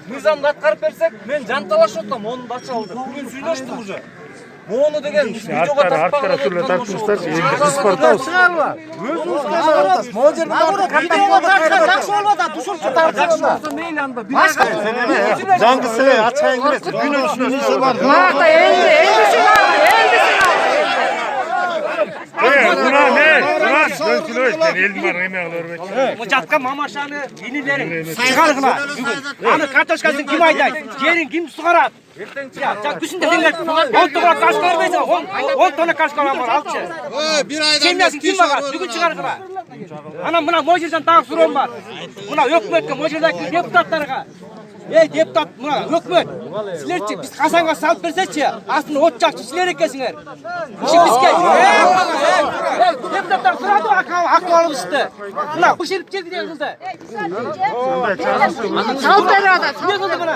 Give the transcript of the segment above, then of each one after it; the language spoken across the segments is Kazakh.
Мыйзамды аткарып берсек, мен жан талаш отам, onu da açaldı. Bugün süйлöштük уже. Onu degen videoga арттара түрлі тартылыштар спортал чыгарбар. Өзүңүзгө атасыз. Могу жерде видеого тартса жакшы болуп атат. Ушунча тартса мейли анда. жаңгысы ачайын берет күнүнүн бар жатқан мамашаны енелерің шығарғыла бүгін аны картошкасын кім айдайды жерін кім суғарады күшінде деңгер 10 тонна картошка бермейсің 10 тонна картошка алыпшы семьясын кім бағады бүгін шығарғыла ана мына мойжерден тағы сұрауым бар мына өкіметке мойжердегі депутаттарға ей депутат мына өкімет сілерші біз қазанға салып берсечі астына от жақшы сілер екенсіңер бізге депутаттар сұрады ақуалымызды мына бұшырып келді не қылды салып беріп жатыр не қылды мына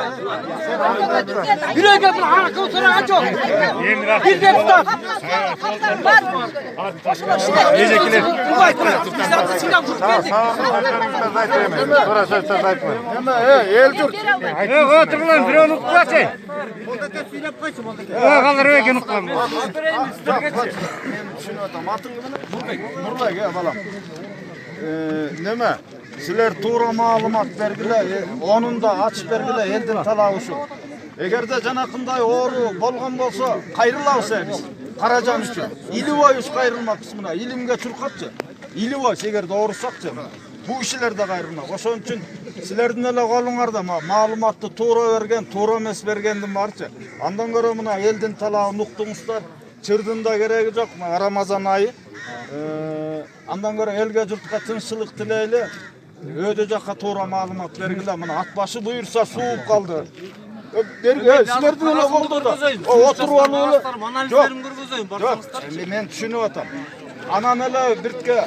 біреуге мына ақыл сұраған жоқ бір депутат отырған біреуін ұқпашы қалар екен ұққан Нұрлай балам неме сілер тура маалымат бергіле оның да ачып бергіле елдің талауышы егерде жанақындай ору болған болса қайрылаусы біз қаражан үшін илібой үш қайрылмақпыз мына илімге чұрқатшы илібой егерде орысақшы bu işler de gayrına. Oşun için sizlerden öyle kolunlarda malumatı tuğra vergen, tuğra mes vergendim varça. Andan göre mına elden talağı nuktuğumuzlar çırdın da gereği yok. Ramazan ayı. Andan göre elge cırtıka tınçılık dileyle ödecekka tuğra malumat vergiler. Mına atbaşı buyursa soğuk kaldı. Sizlerden öyle oldu da. Oturuvalı öyle. Yok. Ben düşünüyorum. Anan öyle birtke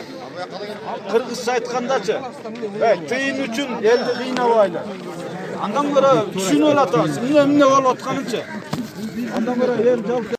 Kırgızca aytkandaçı, tıyın üçün eldi kıynabaylar. Andan göre düşünüyor atasın, ne olup atkanınca. Andan göre el